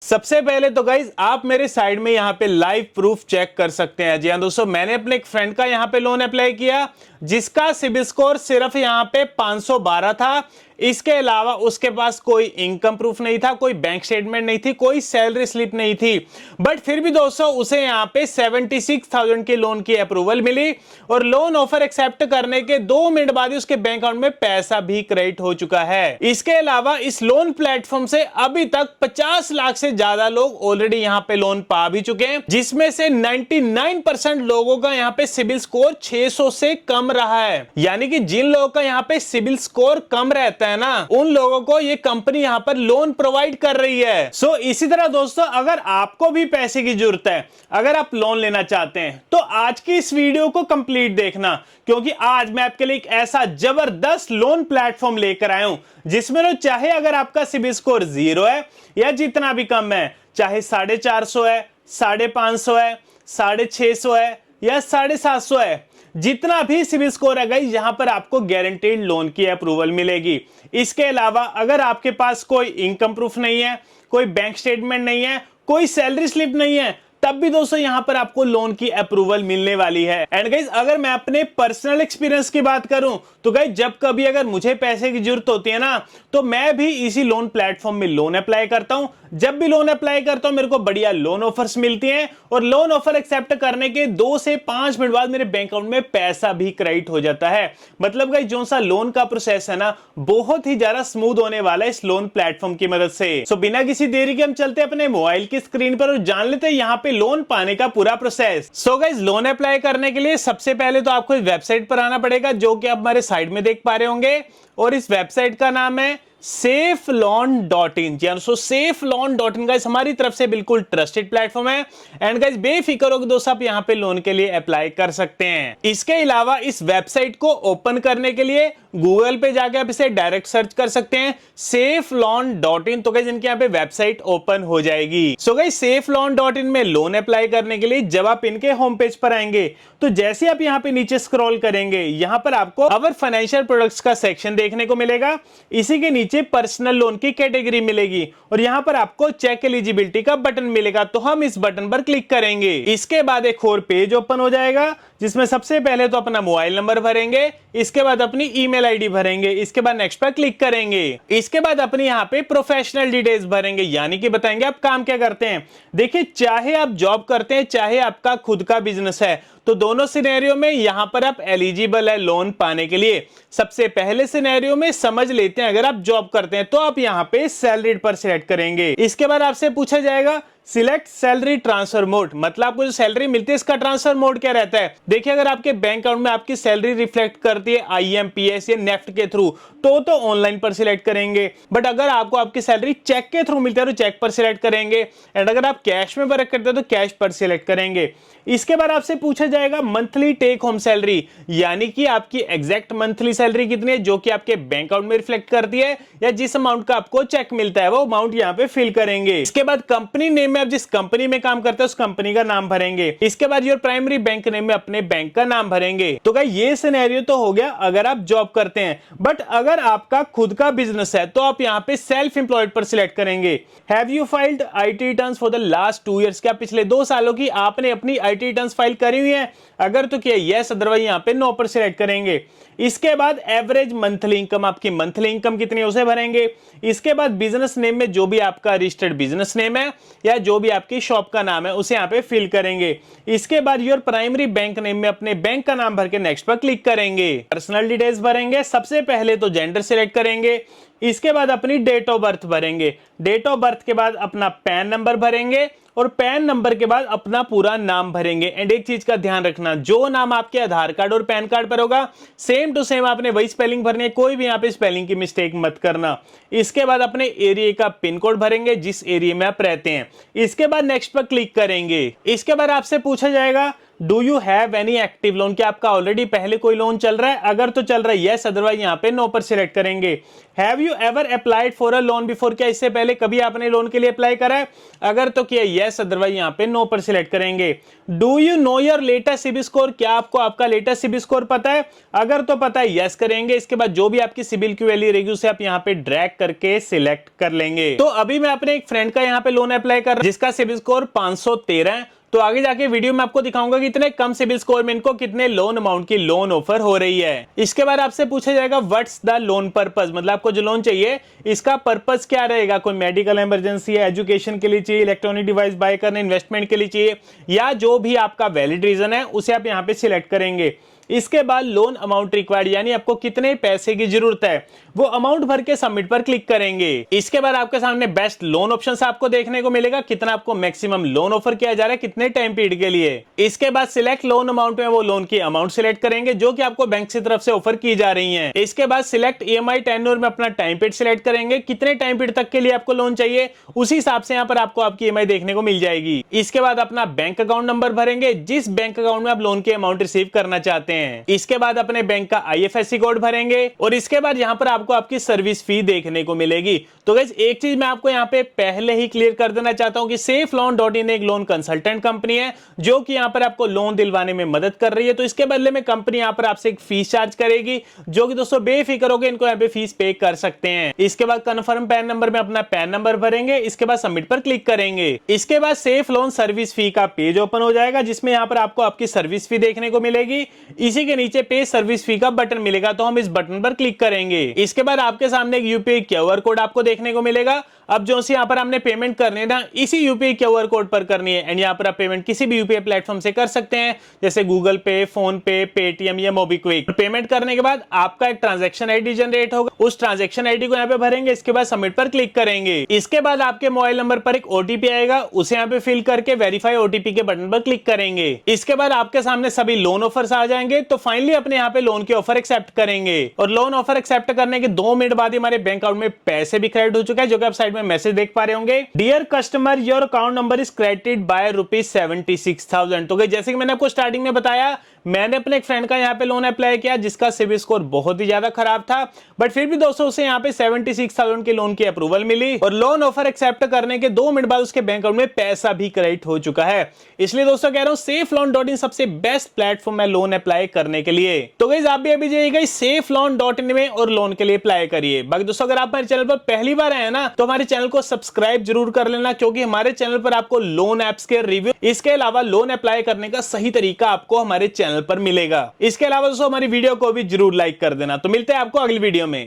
सबसे पहले तो गाइज आप मेरे साइड में यहाँ पे लाइव प्रूफ चेक कर सकते हैं। जी हाँ दोस्तों, मैंने अपने एक फ्रेंड का यहाँ पे लोन अप्लाई किया जिसका सिबिल स्कोर सिर्फ यहाँ पे 512 था। इसके अलावा उसके पास कोई इनकम प्रूफ नहीं था, कोई बैंक स्टेटमेंट नहीं थी, कोई सैलरी स्लिप नहीं थी। बट फिर भी दोस्तों उसे यहाँ पे 76,000 की लोन की अप्रूवल मिली और लोन ऑफर एक्सेप्ट करने के 2 मिनट बाद ही उसके बैंक अकाउंट में पैसा भी क्रेडिट हो चुका है। इसके अलावा इस लोन प्लेटफॉर्म से अभी तक 50 लाख से ज्यादा लोग ऑलरेडी यहाँ पे लोन पा भी चुके हैं, जिसमें से 99% लोगों का यहाँ पे सिबिल स्कोर 600 से कम रहा है। यानी कि जिन लोगों का यहाँ पे सिबिल स्कोर कम रहता है ना, उन लोगों को ये कंपनी यहाँ पर लोन प्रोवाइड कर रही है। सो इसी तरह दोस्तों अगर आपको भी पैसे की जरूरत है, अगर आप लोन लेना चाहते हैं तो आज की इस वीडियो को कंप्लीट देखना, क्योंकि आज मैं आपके लिए एक ऐसा जबरदस्त लोन प्लेटफॉर्म लेकर आया हूं जिसमें तो चाहे अगर आपका सिबिल स्कोर 0 है या जितना भी कम है, चाहे 450 है, 550 है, 650 है या 750 है, जितना भी सिबिल स्कोर है गाइस, यहां पर आपको गारंटीड लोन की अप्रूवल मिलेगी। इसके अलावा अगर आपके पास कोई इनकम प्रूफ नहीं है, कोई बैंक स्टेटमेंट नहीं है, कोई सैलरी स्लिप नहीं है, तब भी दोस्तों यहां पर आपको लोन की अप्रूवल मिलने वाली है। एंड गाइस अगर मैं अपने पर्सनल एक्सपीरियंस की बात करूं तो गाइस जब कभी अगर मुझे पैसे की जरूरत होती है ना, तो मैं भी इसी लोन प्लेटफॉर्म में लोन अप्लाई करता हूं। जब भी लोन अप्लाई करता हूं मेरे को बढ़िया लोन ऑफर्स मिलती हैं और लोन ऑफर एक्सेप्ट करने के 2 से 5 मिनट बाद मेरे बैंक अकाउंट में पैसा भी क्रेडिट हो जाता है। मतलब गाइस जो सा लोन का प्रोसेस है ना, बहुत ही ज्यादा स्मूथ होने वाला है इस लोन प्लेटफॉर्म की मदद से। सो बिना किसी देरी के हम चलते हैं अपने मोबाइल की स्क्रीन पर और जान लेते हैं यहाँ पे लोन पाने का पूरा process. So guys loan apply करने के लिए सबसे पहले तो आपको इस वेबसाइट पर आना पड़ेगा, जो कि आप हमारे साइड में देख पा रहे होंगे, और इस वेबसाइट का नाम है safeloan.in। सो safeloan.in गाइस हमारी तरफ से बिल्कुल ट्रस्टेड प्लेटफॉर्म है। एंड गाइस बेफिक्र हो कि दोस्तों आप यहां पे लोन के लिए अप्लाई कर सकते हैं। इसके अलावा इस वेबसाइट को ओपन करने के लिए गूगल पे जाके आप इसे डायरेक्ट सर्च कर सकते हैं safeloan.in, तो गाइस इनके यहाँ पे वेबसाइट ओपन हो जाएगी। सो गाइस safeloan.in में लोन अप्लाई करने के लिए जब आप इनके होम पेज पर आएंगे तो जैसे आप यहाँ पे नीचे स्क्रॉल करेंगे, यहाँ पर आपको अवर फाइनेंशियल प्रोडक्ट्स का सेक्शन देखने को मिलेगा। इसी के नीचे पर्सनल लोन की कैटेगरी मिलेगी और यहाँ पर आपको चेक एलिजिबिलिटी का बटन मिलेगा, तो हम इस बटन पर क्लिक करेंगे। इसके बाद एक और पेज ओपन हो जाएगा जिसमें सबसे पहले तो अपना मोबाइल नंबर भरेंगे, इसके बाद अपनी ईमेल आईडी भरेंगे, इसके बाद नेक्स्ट पर क्लिक करेंगे। इसके बाद अपनी यहाँ पे प्रोफेशनल डिटेल्स भरेंगे, यानी कि बताएंगे आप काम क्या करते हैं। देखिए चाहे आप जॉब करते हैं चाहे आपका खुद का बिजनेस है, तो दोनों सिनेरियो में यहां पर आप एलिजिबल है लोन पाने के लिए। सबसे पहले सिनेरियो में समझ लेते हैं, अगर आप जॉब करते हैं तो आप यहां पे सैलरीड पर सिलेक्ट करेंगे। इसके बाद आपसे पूछा जाएगा सिलेक्ट सैलरी ट्रांसफर मोड, मतलब आपको जो सैलरी मिलती है इसका ट्रांसफर मोड क्या रहता है। देखिए अगर आपके बैंक अकाउंट में आपकी सैलरी रिफ्लेक्ट करती है IMPS या नेफ्ट के थ्रू तो ऑनलाइन पर सिलेक्ट करेंगे, बट अगर आपको आपकी सैलरी चेक के थ्रू मिलती है तो चेक पर सिलेक्ट करेंगे, एंड अगर आप कैश में वर्क करते हैं तो कैश पर सिलेक्ट करेंगे। इसके बाद आपसे पूछा जाएगा मंथली टेक होम सैलरी, यानी कि आपकी एग्जैक्ट मंथली सैलरी कितनी है जो कि आपके बैंक अकाउंट में रिफ्लेक्ट करती है, या जिस अमाउंट का आपको चेक मिलता है वो अमाउंट यहाँ पे फिल करेंगे। इसके बाद कंपनी नेम में आप जिस कंपनी में काम करते हैं उस कंपनी का नाम भरेंगे। इसके बाद योर प्राइमरी बैंक नेम में अपने बैंक का नाम भरेंगे। तो गाइस ये सिनेरियो तो हो गया अगर आप जॉब करते हैं, बट अगर आपका खुद का बिजनेस है तो आप यहाँ पे सेल्फ एम्प्लॉयड पर सिलेक्ट करेंगे। Have you filed IT returns for the last 2 years, क्या पिछले 2 सालों की आपने अपनी IT रिटर्न्स फाइल करी हुई है, अगर तो किया यस, अदरवाइज यहाँ पे नो पर सिलेक्ट करेंगे। इसके बाद एवरेज मंथली इनकम, आपकी मंथली इनकम कितनी है उसे भरेंगे। इसके बाद बिजनेस नेम में जो भी आपका रजिस्टर्ड बिजनेस नेम है या जो भी आपकी शॉप का नाम है उसे यहाँ पे फिल करेंगे। इसके बाद योर प्राइमरी बैंक नेम में अपने बैंक का नाम भर के नेक्स्ट पर क्लिक करेंगे। पर्सनल डिटेल्स भरेंगे, सबसे पहले तो जेंडर सिलेक्ट करेंगे, इसके बाद अपनी डेट ऑफ बर्थ भरेंगे, डेट ऑफ बर्थ के बाद अपना पैन नंबर भरेंगे और पैन नंबर के बाद अपना पूरा नाम भरेंगे। एंड एक चीज का ध्यान रखना, जो नाम आपके आधार कार्ड और पैन कार्ड पर होगा सेम टू सेम आपने वही स्पेलिंग भरनी है, कोई भी यहाँ पे स्पेलिंग की मिस्टेक मत करना। इसके बाद अपने एरिया का पिन कोड भरेंगे जिस एरिया में आप रहते हैं। इसके बाद नेक्स्ट पर क्लिक करेंगे। इसके बाद आपसे पूछा जाएगा do you have any active lone, क्या आपका ऑलरेडी पहले कोई लोन चल रहा है, अगर तो चल रहा है यस, अदरवाइज यहाँ पे नो पर सिलेक्ट करेंगे। Have you ever applied for a loan before, क्या इससे पहले कभी आपने लोन के लिए अप्लाई करा है, अगर तो किया यस, अदरवाइज यहाँ पे नो पर सिलेक्ट करेंगे। Do you know your latest CIBIL score, क्या आपको आपका लेटेस्ट सिबिल स्कोर पता है, अगर तो पता है यस करेंगे। इसके बाद जो भी आपकी सिबिल की वैल्यू रहेगी उसे आप यहाँ पे ड्रैग करके सिलेक्ट कर लेंगे। तो अभी मैं अपने एक फ्रेंड का यहाँ पे लोन अप्लाई कर रहा हूं जिसका सिबिल स्कोर 513 है। तो आगे जाके वीडियो में आपको दिखाऊंगा कि इतने कम सिबिल स्कोर में इनको कितने लोन अमाउंट की लोन ऑफर हो रही है। इसके बाद आपसे पूछा जाएगा व्हाट्स द लोन पर्पस, मतलब आपको जो लोन चाहिए इसका पर्पस क्या रहेगा, कोई मेडिकल इमरजेंसी है, एजुकेशन के लिए चाहिए, इलेक्ट्रॉनिक डिवाइस बाय करने, इन्वेस्टमेंट के लिए चाहिए, या जो भी आपका वैलिड रीजन है उसे आप यहाँ पे सिलेक्ट करेंगे। इसके बाद लोन अमाउंट रिक्वायर्ड, यानी आपको कितने पैसे की जरूरत है, वो अमाउंट भर के सबमिट पर क्लिक करेंगे। इसके बाद आपके सामने बेस्ट लोन ऑप्शंस आपको देखने को मिलेगा, कितना आपको मैक्सिमम लोन ऑफर किया जा रहा है, कितने टाइम पीरियड के लिए। इसके बाद सिलेक्ट लोन अमाउंट में वो लोन की अमाउंट सिलेक्ट करेंगे जो कि आपको बैंक की तरफ से ऑफर की जा रही है। इसके बाद सिलेक्ट ईएमआई टेन्योर में अपना टाइम पीरियड सिलेक्ट करेंगे, कितने टाइम पीरियड तक के लिए आपको लोन चाहिए, उसी हिसाब से यहाँ पर आपको आपकी ईएमआई देखने को मिल जाएगी। इसके बाद अपना बैंक अकाउंट नंबर भरेंगे, जिस बैंक अकाउंट में आप लोन की अमाउंट रिसीव करना चाहते हैं। इसके बाद अपने बैंक का आईएफएससी कोड भरेंगे और इसके बाद यहाँ पर आपको आपकी सर्विस फी देखने को मिलेगी। तो गाइस एक चीज मैं आपको यहाँ पे पहले ही क्लियर कर देना चाहता हूं कि SafeLoan.in एक लोन कंसल्टेंट कंपनी है जो कि यहाँ पर आपको लोन दिलवाने में मदद कर रही है। तो इसके बदले में कंपनी यहाँ पर आपसे एक फीस चार्ज करेगी, जो कि दोस्तों बेफिक्र होकर इनको यहाँ पे फीस पे कर सकते हैं। इसके बाद कंफर्म पैन नंबर में अपना पैन नंबर भरेंगे, इसके बाद सबमिट पर क्लिक करेंगे। इसके बाद सेफ लोन सर्विस फी का पेज ओपन हो जाएगा जिसमें यहाँ पर आपको आपकी सर्विस फी देखने को मिलेगी। इसी के नीचे पे सर्विस फी का बटन मिलेगा, तो हम इस बटन पर क्लिक करेंगे। इसके बाद आपके सामने एक यूपीआई क्यूआर कोड आपको देखने को मिलेगा। अब जो सी यहाँ पर हमने पेमेंट करनी है ना, इसी यूपीआई क्यूआर कोड पर करनी है। एंड यहाँ पर आप पेमेंट किसी भी यूपीआई प्लेटफॉर्म से कर सकते हैं, जैसे गूगल पे, फोन पे, पेटीएम या मोबीक्विक। पेमेंट करने के बाद आपका एक ट्रांजैक्शन आईडी जनरेट होगा, उस ट्रांजैक्शन आईडी को यहाँ पे भरेंगे, इसके बाद सबमिट पर क्लिक करेंगे। इसके बाद आपके मोबाइल नंबर पर एक ओटीपी आएगा, उसे यहाँ पे फिल करके वेरीफाई ओटीपी के बटन पर क्लिक करेंगे। इसके बाद आपके सामने सभी लोन ऑफर्स आ जाएंगे। तो फाइनली अपने यहाँ पे लोन के ऑफर एक्सेप्ट करेंगे और लोन ऑफर एक्सेप्ट करने के 2 मिनट बाद हमारे बैंक अकाउंट में पैसे भी क्रेडिट हो चुका है, जो कि आप साइड में मैसेज देख पा रहे होंगे। Dear customer, your account number is credited by ₹76,000। तो जैसे कि मैंने आपको स्टार्टिंग में बताया, मैंने अपने एक फ्रेंड का यहाँ पे लोन अप्लाई किया जिसका सिबिल स्कोर बहुत ही ज्यादा खराब था, बट फिर भी दोस्तों उसे यहाँ पे 76,000 की लोन की अप्रूवल मिली और लोन ऑफर एक्सेप्ट करने के 2 मिनट बाद उसके बैंक अकाउंट में पैसा भी क्रेडिट हो चुका है। इसलिए दोस्तों कह रहा हूं SafeLoan.in सबसे बेस्ट प्लेटफॉर्म है लोन अप्लाई करने के लिए। तो गाइस आप भी अभी जाइएगा SafeLoan.in में और लोन के लिए अप्लाई करिए। बाकी दोस्तों अगर आप हमारे चैनल पर पहली बार आए ना, तो हमारे चैनल को सब्सक्राइब जरूर कर लेना, क्योंकि हमारे चैनल पर आपको लोन एप्स के रिव्यू, इसके अलावा लोन अप्लाई करने का सही तरीका आपको हमारे चैनल पर मिलेगा। इसके अलावा दोस्तों हमारी वीडियो को भी जरूर लाइक कर देना। तो मिलते हैं आपको अगली वीडियो में।